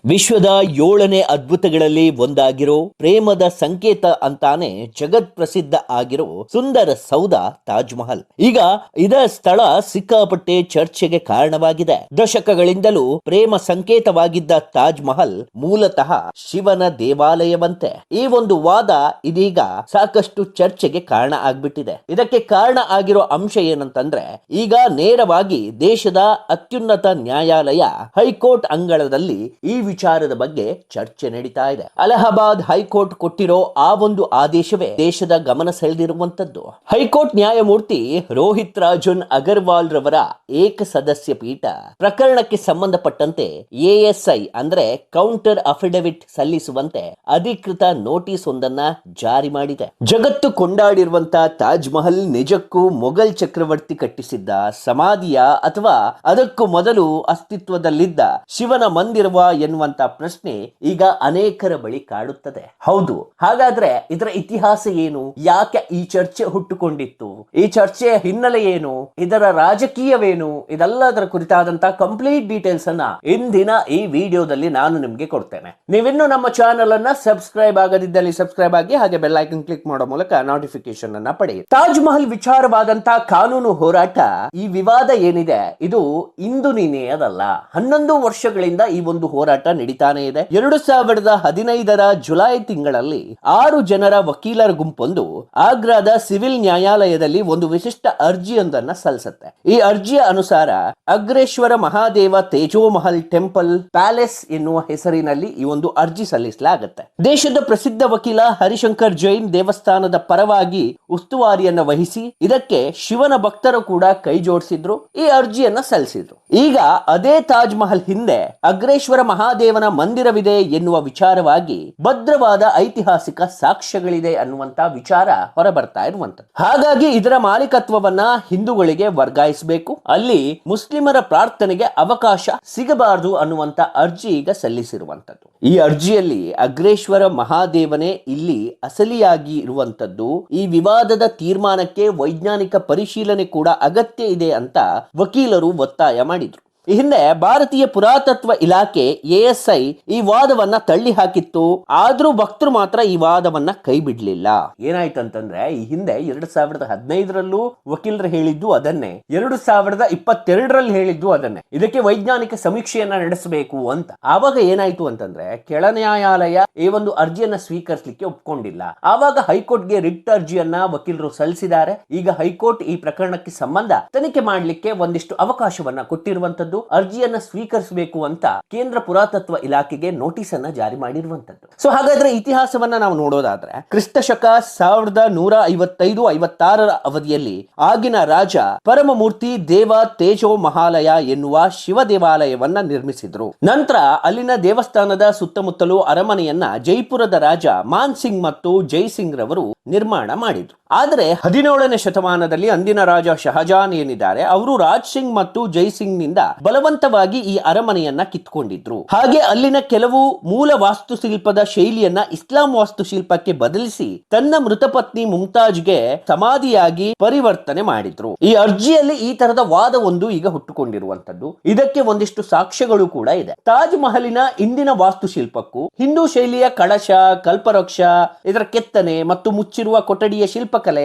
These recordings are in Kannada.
ವಿಶ್ವದ 7ನೇ ಅದ್ಭುತಗಳಲ್ಲಿ ಒಂದಾಗಿರೋ ಪ್ರೇಮದ ಸಂಕೇತ ಅಂತಾನೆ ಜಗತ್ ಪ್ರಸಿದ್ಧ ಆಗಿರೋ ಸುಂದರ ಸೌಧ ತಾಜ್ ಮಹಲ್ ಈಗ ಇದರ ಸ್ಥಳ ಸಿಕ್ಕಾಪಟ್ಟೆ ಚರ್ಚೆಗೆ ಕಾರಣವಾಗಿದೆ. ದಶಕಗಳಿಂದಲೂ ಪ್ರೇಮ ಸಂಕೇತವಾಗಿದ್ದ ತಾಜ್ ಮಹಲ್ ಮೂಲತಃ ಶಿವನ ದೇವಾಲಯವಂತೆ. ಈ ಒಂದು ವಾದ ಇದೀಗ ಸಾಕಷ್ಟು ಚರ್ಚೆಗೆ ಕಾರಣ ಆಗ್ಬಿಟ್ಟಿದೆ. ಇದಕ್ಕೆ ಕಾರಣ ಆಗಿರೋ ಅಂಶ ಏನಂತಂದ್ರೆ, ಈಗ ನೇರವಾಗಿ ದೇಶದ ಅತ್ಯುನ್ನತ ನ್ಯಾಯಾಲಯ ಹೈಕೋರ್ಟ್ ಅಂಗಳದಲ್ಲಿ ಈ ವಿಚಾರದ ಬಗ್ಗೆ ಚರ್ಚೆ ನಡೀತಾ ಇದೆ. ಅಲಹಾಬಾದ್ ಹೈಕೋರ್ಟ್ ಕೊಟ್ಟಿರೋ ಆ ಒಂದು ಆದೇಶವೇ ದೇಶದ ಗಮನ ಸೆಳೆದಿರುವಂತದ್ದು. ಹೈಕೋರ್ಟ್ ನ್ಯಾಯಮೂರ್ತಿ ರೋಹಿತ್ ರಾಜನ್ ಅಗರ್ವಾಲ್ ರವರ ಏಕ ಸದಸ್ಯ ಪೀಠ ಪ್ರಕರಣಕ್ಕೆ ಸಂಬಂಧಪಟ್ಟಂತೆ ಎಎಸ್ಐ ಅಂದ್ರೆ ಕೌಂಟರ್ ಅಫಿಡವಿಟ್ ಸಲ್ಲಿಸುವಂತೆ ಅಧಿಕೃತ ನೋಟಿಸ್ ಒಂದನ್ನ ಜಾರಿ ಮಾಡಿದೆ. ಜಗತ್ತು ಕೊಂಡಾಡಿರುವಂತಹ ತಾಜ್ ಮಹಲ್ ನಿಜಕ್ಕೂ ಮೊಘಲ್ ಚಕ್ರವರ್ತಿ ಕಟ್ಟಿಸಿದ್ದ ಸಮಾಧಿಯ ಅಥವಾ ಅದಕ್ಕೂ ಮೊದಲು ಅಸ್ತಿತ್ವದಲ್ಲಿದ್ದ ಶಿವನ ಮಂದಿರವ ಎನ್ನುವಂತ ಪ್ರಶ್ನೆ ಈಗ ಅನೇಕರ ಬಳಿ ಕಾಡುತ್ತದೆ. ಹೌದು, ಹಾಗಾದ್ರೆ ಇದರ ಇತಿಹಾಸ ಏನು? ಯಾಕೆ ಈ ಚರ್ಚೆ ಹುಟ್ಟುಕೊಂಡಿತ್ತು? ಈ ಚರ್ಚೆಯ ಹಿನ್ನೆಲೆ ಏನು? ಇದರ ರಾಜಕೀಯವೇನು? ಇದೆಲ್ಲದರ ಕುರಿತಾದಂತಹ ಕಂಪ್ಲೀಟ್ ಡೀಟೇಲ್ಸ್ ಅನ್ನ ಇಂದಿನ ಈ ವಿಡಿಯೋದಲ್ಲಿ ನಾನು ನಿಮ್ಗೆ ಕೊಡ್ತೇನೆ. ನೀವಿನ್ನು ನಮ್ಮ ಚಾನೆಲ್ ಅನ್ನ ಸಬ್ಸ್ಕ್ರೈಬ್ ಆಗದಿದ್ದಲ್ಲಿ ಸಬ್ಸ್ಕ್ರೈಬ್ ಆಗಿ, ಹಾಗೆ ಬೆಲ್ ಐಕನ್ ಕ್ಲಿಕ್ ಮಾಡೋ ಮೂಲಕ ನೋಟಿಫಿಕೇಶನ್ ಅನ್ನ ಪಡೆಯಿರಿ. ತಾಜ್ ಮಹಲ್ ವಿಚಾರವಾದಂತಹ ಕಾನೂನು ಹೋರಾಟ, ಈ ವಿವಾದ ಏನಿದೆ ಇದು ಇಂದು ನಿನ್ನೆಯದಲ್ಲ. 11 ವರ್ಷಗಳಿಂದ ಈ ಒಂದು ಹೋರಾಟ ನಡೀತಾನೆ ಇದೆ. 2015ರ ಜುಲೈ ತಿಂಗಳಲ್ಲಿ 6 ಜನರ ವಕೀಲರ ಗುಂಪೊಂದು ಆಗ್ರಾದ ಸಿವಿಲ್ ನ್ಯಾಯಾಲಯದಲ್ಲಿ ಒಂದು ವಿಶಿಷ್ಟ ಅರ್ಜಿಯೊಂದನ್ನ ಸಲ್ಲಿಸುತ್ತೆ. ಈ ಅರ್ಜಿಯ ಅನುಸಾರ ಅಗ್ರೇಶ್ವರ ಮಹಾದೇವ ತೇಜೋ ಮಹಲ್ ಟೆಂಪಲ್ ಪ್ಯಾಲೇಸ್ ಎನ್ನುವ ಹೆಸರಿನಲ್ಲಿ ಈ ಒಂದು ಅರ್ಜಿ ಸಲ್ಲಿಸಲಾಗುತ್ತೆ. ದೇಶದ ಪ್ರಸಿದ್ಧ ವಕೀಲ ಹರಿಶಂಕರ್ ಜೈನ್ ದೇವಸ್ಥಾನದ ಪರವಾಗಿ ಉಸ್ತುವಾರಿಯನ್ನ ವಹಿಸಿ ಇದಕ್ಕೆ ಶಿವನ ಭಕ್ತರು ಕೂಡ ಕೈ ಜೋಡಿಸಿದ್ರು, ಈ ಅರ್ಜಿಯನ್ನ ಸಲ್ಲಿಸಿದ್ರು. ಈಗ ಅದೇ ತಾಜ್ ಮಹಲ್ ಹಿಂದೆ ಅಗ್ರೇಶ್ವರ ಮಹಾದೇವನ ಮಂದಿರವಿದೆ ಎನ್ನುವ ವಿಚಾರವಾಗಿ ಭದ್ರವಾದ ಐತಿಹಾಸಿಕ ಸಾಕ್ಷ್ಯಗಳಿದೆ ಅನ್ನುವಂತ ವಿಚಾರ ಹೊರಬರ್ತಾ ಇರುವಂತದ್ದು. ಹಾಗಾಗಿ ಇದರ ಮಾಲೀಕತ್ವವನ್ನ ಹಿಂದೂಗಳಿಗೆ ವರ್ಗಾಯಿಸಬೇಕು, ಅಲ್ಲಿ ಮುಸ್ಲಿಮರ ಪ್ರಾರ್ಥನೆಗೆ ಅವಕಾಶ ಸಿಗಬಾರದು ಅನ್ನುವಂತ ಅರ್ಜಿ ಈಗ ಸಲ್ಲಿಸಿರುವಂತದ್ದು. ಈ ಅರ್ಜಿಯಲ್ಲಿ ಅಗ್ರೇಶ್ವರ ಮಹಾದೇವನೇ ಇಲ್ಲಿ ಅಸಲಿಯಾಗಿ ಇರುವಂತದ್ದು, ಈ ವಿವಾದದ ತೀರ್ಮಾನಕ್ಕೆ ವೈಜ್ಞಾನಿಕ ಪರಿಶೀಲನೆ ಕೂಡ ಅಗತ್ಯ ಇದೆ ಅಂತ ವಕೀಲರು ಒತ್ತಾಯ ಮಾಡಿದ್ರು. ಈ ಹಿಂದೆ ಭಾರತೀಯ ಪುರಾತತ್ವ ಇಲಾಖೆ ಎಎಸ್ಐ ಈ ವಾದವನ್ನ ತಳ್ಳಿ ಹಾಕಿತ್ತು. ಆದ್ರೂ ಭಕ್ತರು ಮಾತ್ರ ಈ ವಾದವನ್ನ ಕೈ ಬಿಡ್ಲಿಲ್ಲ. ಏನಾಯ್ತಂತಂದ್ರೆ, ಈ ಹಿಂದೆ 2015ರಲ್ಲೂ ವಕೀಲರು ಹೇಳಿದ್ದು ಅದನ್ನೇ, 2022ರಲ್ಲಿ ಹೇಳಿದ್ದು ಅದನ್ನೇ, ಇದಕ್ಕೆ ವೈಜ್ಞಾನಿಕ ಸಮೀಕ್ಷೆಯನ್ನ ನಡೆಸಬೇಕು ಅಂತ. ಆವಾಗ ಏನಾಯ್ತು ಅಂತಂದ್ರೆ, ಕೆಳ ನ್ಯಾಯಾಲಯ ಈ ಒಂದು ಅರ್ಜಿಯನ್ನ ಸ್ವೀಕರಿಸಲಿಕ್ಕೆ ಒಪ್ಕೊಂಡಿಲ್ಲ. ಆವಾಗ ಹೈಕೋರ್ಟ್ಗೆ ರಿಟ್ ಅರ್ಜಿಯನ್ನ ವಕೀಲರು ಸಲ್ಲಿಸಿದ್ದಾರೆ. ಈಗ ಹೈಕೋರ್ಟ್ ಈ ಪ್ರಕರಣಕ್ಕೆ ಸಂಬಂಧ ತನಿಖೆ ಮಾಡಲಿಕ್ಕೆ ಒಂದಿಷ್ಟು ಅವಕಾಶವನ್ನ ಕೊಟ್ಟಿರುವಂತದ್ದು, ಅರ್ಜಿಯನ್ನ ಸ್ವೀಕರಿಸಬೇಕು ಅಂತ ಕೇಂದ್ರ ಪುರಾತತ್ವ ಇಲಾಖೆಗೆ ನೋಟಿಸ್ ಅನ್ನ ಜಾರಿ ಮಾಡಿರುವಂತದ್ದು. ಸೊ ಹಾಗಾದ್ರೆ ಇತಿಹಾಸವನ್ನ ನಾವು ನೋಡೋದಾದ್ರೆ, ಕ್ರಿಸ್ತ ಶಕ 1155-56ರ ಅವಧಿಯಲ್ಲಿ ಆಗಿನ ರಾಜ ಪರಮಮೂರ್ತಿ ದೇವ ತೇಜೋ ಮಹಾಲಯ ಎನ್ನುವ ಶಿವ ದೇವಾಲಯವನ್ನ ನಿರ್ಮಿಸಿದ್ರು. ನಂತರ ಅಲ್ಲಿನ ದೇವಸ್ಥಾನದ ಸುತ್ತಮುತ್ತಲೂ ಅರಮನೆಯನ್ನ ಜೈಪುರದ ರಾಜ ಮಾನ್ ಸಿಂಗ್ ಮತ್ತು ಜೈ ಸಿಂಗ್ ರವರು ನಿರ್ಮಾಣ ಮಾಡಿದ್ರು. ಆದರೆ 17ನೇ ಶತಮಾನದಲ್ಲಿ ಅಂದಿನ ರಾಜ ಶಹಜಾನ್ ಏನಿದ್ದಾರೆ, ಅವರು ರಾಜ್ ಸಿಂಗ್ ಮತ್ತು ಜೈ ಸಿಂಗ್ ನಿಂದ ಬಲವಂತವಾಗಿ ಈ ಅರಮನೆಯನ್ನ ಕಿತ್ಕೊಂಡಿದ್ರು. ಹಾಗೆ ಅಲ್ಲಿನ ಕೆಲವು ಮೂಲ ವಾಸ್ತುಶಿಲ್ಪದ ಶೈಲಿಯನ್ನ ಇಸ್ಲಾಂ ವಾಸ್ತುಶಿಲ್ಪಕ್ಕೆ ಬದಲಿಸಿ ತನ್ನ ಮೃತ ಪತ್ನಿ ಮುಮ್ತಾಜ್ಗೆ ಸಮಾಧಿಯಾಗಿ ಪರಿವರ್ತನೆ ಮಾಡಿದ್ರು. ಈ ಅರ್ಜಿಯಲ್ಲಿ ಈ ತರದ ವಾದ ಒಂದು ಈಗ ಹುಟ್ಟುಕೊಂಡಿರುವಂತದ್ದು. ಇದಕ್ಕೆ ಒಂದಿಷ್ಟು ಸಾಕ್ಷ್ಯಗಳು ಕೂಡ ಇದೆ. ತಾಜ್ ಮಹಲಿನ ಇಂದಿನ ವಾಸ್ತುಶಿಲ್ಪಕ್ಕೂ ಹಿಂದೂ ಶೈಲಿಯ ಕಳಶ, ಕಲ್ಪವೃಕ್ಷ, ಇದರ ಕೆತ್ತನೆ ಮತ್ತು ಮುಚ್ಚಿರುವ ಕೊಠಡಿಯ ಶಿಲ್ಪಕಲೆ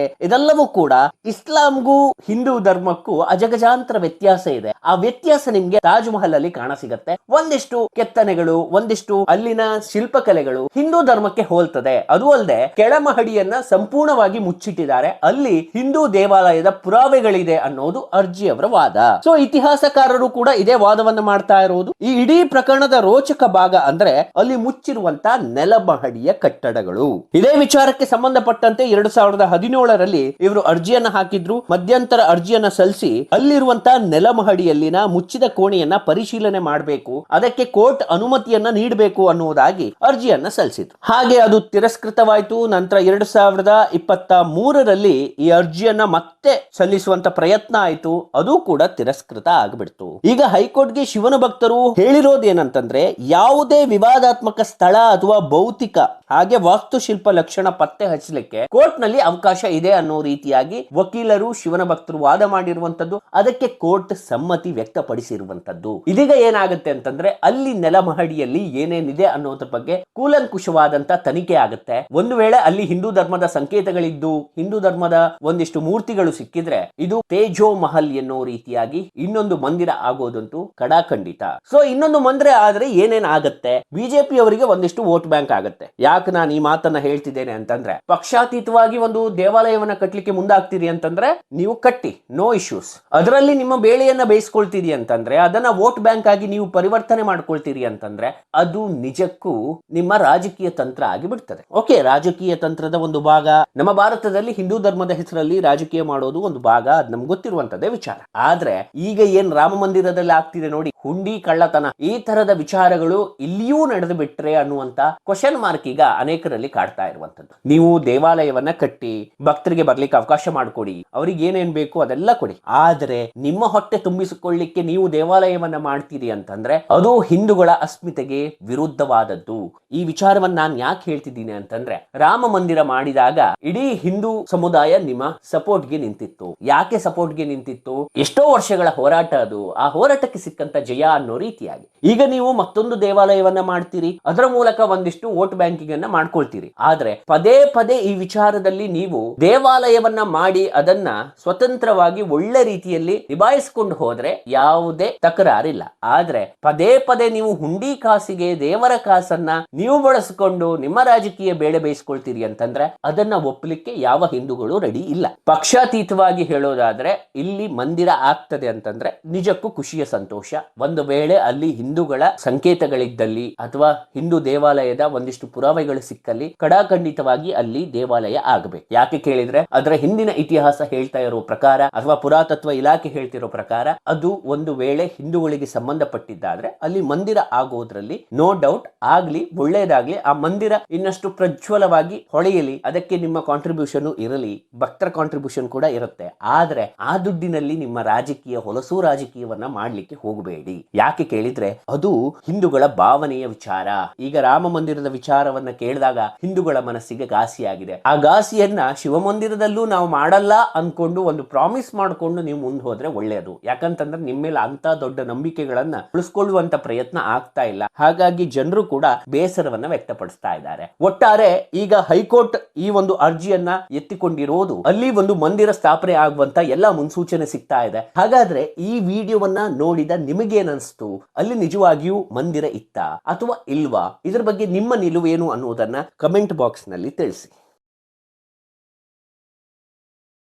ಇದೆಲ್ಲವೂ ಕೂಡ ಇಸ್ಲಾಂಗೂ ಹಿಂದೂ ಧರ್ಮಕ್ಕೂ ಅಜಗಜಾಂತರ ವ್ಯತ್ಯಾಸ ಇದೆ. ಆ ವ್ಯತ್ಯಾಸ ನಿಮ್ಗೆ ತಾಜ್ ಮಹಲ್ ಅಲ್ಲಿ ಕಾಣ ಸಿಗತ್ತೆ. ಒಂದಿಷ್ಟು ಕೆತ್ತನೆಗಳು, ಒಂದಿಷ್ಟು ಅಲ್ಲಿನ ಶಿಲ್ಪಕಲೆಗಳು ಹಿಂದೂ ಧರ್ಮಕ್ಕೆ ಹೋಲ್ತದೆ. ಅದು ಅಲ್ಲದೆ ಕೆಳಮಹಡಿಯನ್ನ ಸಂಪೂರ್ಣವಾಗಿ ಮುಚ್ಚಿಟ್ಟಿದ್ದಾರೆ, ಅಲ್ಲಿ ಹಿಂದೂ ದೇವಾಲಯದ ಪುರಾವೆಗಳಿದೆ ಅನ್ನೋದು ಅರ್ಜಿಯವರ ವಾದ. ಸೊ ಇತಿಹಾಸಕಾರರು ಕೂಡ ಇದೇ ವಾದವನ್ನ ಮಾಡ್ತಾ ಇರೋದು. ಈ ಇಡೀ ಪ್ರಕರಣದ ರೋಚಕ ಭಾಗ ಅಂದ್ರೆ ಅಲ್ಲಿ ಮುಚ್ಚಿರುವಂತ ನೆಲಮಹಡಿಯ ಕಟ್ಟಡಗಳು. ಇದೇ ವಿಚಾರಕ್ಕೆ ಸಂಬಂಧಪಟ್ಟಂತೆ 2017ರಲ್ಲಿ ಇವರು ಅರ್ಜಿಯನ್ನ ಹಾಕಿದ್ರು. ಮಧ್ಯಂತರ ಅರ್ಜಿಯನ್ನ ಸಲ್ಲಿಸಿ ಅಲ್ಲಿರುವಂತ ನೆಲಮಹಡಿಯಲ್ಲಿನ ಮುಚ್ಚಿದ ಕೋಣೆಯನ್ನ ಪರಿಶೀಲನೆ ಮಾಡಬೇಕು, ಅದಕ್ಕೆ ಕೋರ್ಟ್ ಅನುಮತಿಯನ್ನ ನೀಡಬೇಕು ಅನ್ನುವುದಾಗಿ ಅರ್ಜಿಯನ್ನ ಸಲ್ಲಿಸಿದ್ರು. ಹಾಗೆ ಅದು ತಿರಸ್ಕೃತವಾಯಿತು. ನಂತರ 2023ರಲ್ಲಿ ಈ ಅರ್ಜಿಯನ್ನ ಮತ್ತೆ ಸಲ್ಲಿಸುವಂತ ಪ್ರಯತ್ನ ಆಯಿತು, ಅದು ಕೂಡ ತಿರಸ್ಕೃತ ಆಗ್ಬಿಡ್ತು. ಈಗ ಹೈಕೋರ್ಟ್ಗೆ ಶಿವನ ಭಕ್ತರು ಹೇಳಿರೋದೇನಂತಂದ್ರೆ, ಯಾವುದೇ ವಿವಾದಾತ್ಮಕ ಸ್ಥಳ ಅಥವಾ ಭೌತಿಕ ಹಾಗೆ ವಾಸ್ತುಶಿಲ್ಪ ಲಕ್ಷಣ ಪತ್ತೆ ಹಚ್ಚಲಿಕ್ಕೆ ಕೋರ್ಟ್ ನಲ್ಲಿ ಅವಕಾಶ ಇದೆ ಅನ್ನೋ ರೀತಿಯಾಗಿ ವಕೀಲರು ಶಿವನ ಭಕ್ತರು ವಾದ ಮಾಡಿರುವಂತದ್ದು, ಅದಕ್ಕೆ ಕೋರ್ಟ್ ಸಮ್ಮತಿ ವ್ಯಕ್ತಪಡಿಸಿರುವಂತದ್ದು. ಇದೀಗ ಏನಾಗುತ್ತೆ ಅಂತಂದ್ರೆ ಅಲ್ಲಿ ನೆಲಮಹಡಿಯಲ್ಲಿ ಏನೇನಿದೆ ಅನ್ನೋದ್ರ ಬಗ್ಗೆ ಕೂಲಂಕುಷವಾದಂತ ತನಿಖೆ ಆಗುತ್ತೆ. ಒಂದು ವೇಳೆ ಅಲ್ಲಿ ಹಿಂದೂ ಧರ್ಮದ ಸಂಕೇತಗಳಿದ್ದು ಹಿಂದೂ ಧರ್ಮದ ಒಂದಿಷ್ಟು ಮೂರ್ತಿಗಳು ಸಿಕ್ಕಿದ್ರೆ ಇದು ತೇಜೋ ಮಹಲ್ ಎನ್ನೋ ರೀತಿಯಾಗಿ ಇನ್ನೊಂದು ಮಂದಿರ ಆಗೋದಂತೂ ಕಡಾಖಂಡಿತ. ಸೊ ಇನ್ನೊಂದು ಮಂದಿರ ಆದ್ರೆ ಏನೇನ್ ಆಗತ್ತೆ, ಬಿಜೆಪಿ ಅವರಿಗೆ ಒಂದಿಷ್ಟು ವೋಟ್ ಬ್ಯಾಂಕ್ ಆಗುತ್ತೆ. ಯಾಕೆ ನಾನು ಈ ಮಾತನ್ನ ಹೇಳ್ತಿದ್ದೇನೆ ಅಂತಂದ್ರೆ, ಪಕ್ಷಾತೀತವಾಗಿ ಒಂದು ದೇವಾಲಯವನ್ನ ಕಟ್ಟಲಿಕ್ಕೆ ಮುಂದಾಗ್ತೀರಿ ಅಂತಂದ್ರೆ ನೀವು ಕಟ್ಟಿ, ನೋ ಇಶ್ಯೂಸ್. ಅದರಲ್ಲಿ ನಿಮ್ಮ ಬೇಳೆಯನ್ನ ಬೇಯಿಸ್ಕೊಳ್ತೀರಿ ಅಂತಂದ್ರೆ, ಅದನ್ನ ವೋಟ್ ಬ್ಯಾಂಕ್ ಆಗಿ ನೀವು ಪರಿವರ್ತನೆ ಮಾಡ್ಕೊಳ್ತೀರಿ ಅಂತಂದ್ರೆ ಅದು ನಿಜಕ್ಕೂ ನಿಮ್ಮ ರಾಜಕೀಯ ತಂತ್ರ ಆಗಿ ಬಿಡ್ತದೆ. ಓಕೆ, ರಾಜಕೀಯ ತಂತ್ರದ ಒಂದು ಭಾಗ. ನಮ್ಮ ಭಾರತದಲ್ಲಿ ಹಿಂದೂ ಧರ್ಮದ ಹೆಸರಲ್ಲಿ ರಾಜಕೀಯ ಮಾಡೋದು ಒಂದು ಭಾಗ, ಅದು ನಮ್ಗೆ ಗೊತ್ತಿರುವಂತದ್ದೇ ವಿಚಾರ. ಆದ್ರೆ ಈಗ ಏನ್ ರಾಮ ಮಂದಿರದಲ್ಲಿ ಆಗ್ತಿದೆ ನೋಡಿ, ಹುಂಡಿ ಕಳ್ಳತನ, ಈ ತರದ ವಿಚಾರಗಳು ಇಲ್ಲಿಯೂ ನಡೆದು ಬಿಟ್ರೆ ಅನ್ನುವಂತ ಕ್ವಶನ್ ಮಾರ್ಕ್ ಈಗ ಅನೇಕರಲ್ಲಿ ಕಾಡ್ತಾ ಇರುವಂತದ್ದು. ನೀವು ದೇವಾಲಯವನ್ನ ಕಟ್ಟಿ ಭಕ್ತರಿಗೆ ಬರ್ಲಿಕ್ಕೆ ಅವಕಾಶ ಮಾಡಿಕೊಡಿ, ಅವ್ರಿಗೆ ಏನೇನ್ ಬೇಕು ಅದೆಲ್ಲ ಕೊಡಿ, ಆದ್ರೆ ನಿಮ್ಮ ಹೊಟ್ಟೆ ತುಂಬಿಸಿಕೊಳ್ಳಿಕ್ಕೆ ನೀವು ದೇವಾಲಯವನ್ನ ಮಾಡ್ತೀರಿ ಅಂತಂದ್ರೆ ಅದು ಹಿಂದೂಗಳ ಅಸ್ಮಿತೆಗೆ ವಿರುದ್ಧವಾದದ್ದು. ಈ ವಿಚಾರವನ್ನ ನಾನು ಯಾಕೆ ಹೇಳ್ತಿದ್ದೀನಿ ಅಂತಂದ್ರೆ, ರಾಮ ಮಂದಿರ ಮಾಡಿದಾಗ ಇಡೀ ಹಿಂದೂ ಸಮುದಾಯ ನಿಮ್ಮ ಸಪೋರ್ಟ್ಗೆ ನಿಂತಿತ್ತು. ಯಾಕೆ ಸಪೋರ್ಟ್ಗೆ ನಿಂತಿತ್ತು? ಎಷ್ಟೋ ವರ್ಷಗಳ ಹೋರಾಟ ಅದು. ಆ ಹೋರಾಟಕ್ಕೆ ಸಿಕ್ಕಂತ ಜಯ ಅನ್ನೋ ರೀತಿಯಾಗಿ ಈಗ ನೀವು ಮತ್ತೊಂದು ದೇವಾಲಯವನ್ನ ಮಾಡ್ತೀರಿ, ಅದರ ಮೂಲಕ ಒಂದಿಷ್ಟು ವೋಟ್ ಬ್ಯಾಂಕಿಂಗ್ ಅನ್ನ ಮಾಡ್ಕೊಳ್ತೀರಿ. ಆದ್ರೆ ಪದೇ ಪದೇ ಈ ವಿಚಾರದಲ್ಲಿ ನೀವು ದೇವಾಲಯವನ್ನ ಮಾಡಿ ಅದನ್ನ ಸ್ವತಂತ್ರವಾಗಿ ಒಳ್ಳೆ ರೀತಿಯಲ್ಲಿ ನಿಭಾಯಿಸಿಕೊಂಡು ಹೋದ್ರೆ ಯಾವುದೇ ತಕರಾರಿಲ್ಲ. ಆದ್ರೆ ಪದೇ ಪದೇ ನೀವು ಹುಂಡಿ ಕಾಸಿಗೆ ದೇವರ ಕಾಸನ್ನ ನೀವು ಬಳಸಿಕೊಂಡು ನಿಮ್ಮ ರಾಜಕೀಯ ಬೇಳೆ ಬೇಯಿಸ್ಕೊಳ್ತೀರಿ ಅಂತಂದ್ರೆ ಅದನ್ನ ಒಪ್ಪಲಿಕ್ಕೆ ಯಾವ ಹಿಂದೂಗಳು ರೆಡಿ ಇಲ್ಲ. ಪಕ್ಷಾತೀತವಾಗಿ ಹೇಳೋದಾದ್ರೆ ಇಲ್ಲಿ ಮಂದಿರ ಆಗ್ತದೆ ಅಂತಂದ್ರೆ ನಿಜಕ್ಕೂ ಖುಷಿಯ ಸಂತೋಷ. ಒಂದು ವೇಳೆ ಅಲ್ಲಿ ಹಿಂದೂಗಳ ಸಂಕೇತಗಳಿದ್ದಲ್ಲಿ ಅಥವಾ ಹಿಂದೂ ದೇವಾಲಯದ ಒಂದಿಷ್ಟು ಪುರಾವೆಗಳು ಸಿಕ್ಕಲ್ಲಿ ಕಡಾಖಂಡಿತವಾಗಿ ಅಲ್ಲಿ ದೇವಾಲಯ ಆಗಬೇಕು. ಯಾಕೆ ಕೇಳಿದ್ರೆ ಅದರ ಹಿಂದಿನ ಇತಿಹಾಸ ಹೇಳ್ತಾ ಇರೋ ಪ್ರಕಾರ ಅಥವಾ ಪುರಾತತ್ವ ಇಲಾಖೆ ಹೇಳ್ತಿರೋ ಪ್ರಕಾರ ಅದು ಒಂದು ವೇಳೆ ಹಿಂದೂಗಳಿಗೆ ಸಂಬಂಧಪಟ್ಟಿದ್ದಾದ್ರೆ ಅಲ್ಲಿ ಮಂದಿರ ಆಗೋದ್ರಲ್ಲಿ ನೋ ಡೌಟ್. ಆಗ್ಲಿ, ಒಳ್ಳೇದಾಗ್ಲಿ, ಆ ಮಂದಿರ ಇನ್ನಷ್ಟು ಪ್ರಜ್ವಲವಾಗಿ ಹೊಳೆಯಲಿ, ಅದಕ್ಕೆ ನಿಮ್ಮ ಕಾಂಟ್ರಿಬ್ಯೂಷನ್ ಇರಲಿ, ಭಕ್ತರ ಕಾಂಟ್ರಿಬ್ಯೂಷನ್ ಕೂಡ ಇರುತ್ತೆ. ಆದ್ರೆ ಆ ದುಡ್ಡಿನಲ್ಲಿ ನಿಮ್ಮ ರಾಜಕೀಯ ಹೊಲಸು ರಾಜಕೀಯವನ್ನ ಮಾಡ್ಲಿಕ್ಕೆ ಹೋಗಬೇಡಿ. ಯಾಕೆ ಕೇಳಿದ್ರೆ ಅದು ಹಿಂದೂಗಳ ಭಾವನೆಯ ವಿಚಾರ. ಈಗ ರಾಮ ಮಂದಿರದ ವಿಚಾರವನ್ನ ಕೇಳಿದಾಗ ಹಿಂದೂಗಳ ಮನಸ್ಸಿಗೆ ಘಾಸಿಯಾಗಿದೆ. ಆ ಘಾಸಿಯನ್ನ ಶಿವ ಮಂದಿರದಲ್ಲೂ ನಾವು ಮಾಡಲ್ಲ ಅನ್ಕೊಂಡು ಒಂದು ಪ್ರಾಮಿಸ್ ಮಾಡ್ಕೊಂಡು ನೀವು ಮುಂದೆ ಹೋದ್ರೆ ಒಳ್ಳೆಯದು. ಯಾಕಂತಂದ್ರೆ ನಿಮ್ಮ ಮೇಲೆ ಅಂತ ದೊಡ್ಡ ನಂಬಿಕೆಗಳನ್ನ ಉಳಿಸ್ಕೊಳ್ಳುವಂತ ಪ್ರಯತ್ನ ಆಗ್ತಾ ಇಲ್ಲ. ಹಾಗಾಗಿ ಜನರು ಕೂಡ ಬೇಸರವನ್ನ ವ್ಯಕ್ತಪಡಿಸ್ತಾ ಇದ್ದಾರೆ. ಒಟ್ಟಾರೆ ಈಗ ಹೈಕೋರ್ಟ್ ಈ ಒಂದು ಅರ್ಜಿಯನ್ನ ಎತ್ತಿಕೊಂಡಿರೋದು ಅಲ್ಲಿ ಒಂದು ಮಂದಿರ ಸ್ಥಾಪನೆ ಆಗುವಂತ ಎಲ್ಲಾ ಮುನ್ಸೂಚನೆ ಸಿಗ್ತಾ ಇದೆ. ಹಾಗಾದ್ರೆ ಈ ವಿಡಿಯೋವನ್ನ ನೋಡಿದ ನಿಮಗೇನನ್ಸ್ತು? ಅಲ್ಲಿ ನಿಜವಾಗಿಯೂ ಮಂದಿರ ಇತ್ತಾ ಅಥವಾ ಇಲ್ವಾ? ಇದರ ಬಗ್ಗೆ ನಿಮ್ಮ ನಿಲುವೇನು ಅನ್ನುವುದನ್ನ ಕಮೆಂಟ್ ಬಾಕ್ಸ್ ನಲ್ಲಿ ತಿಳಿಸಿ.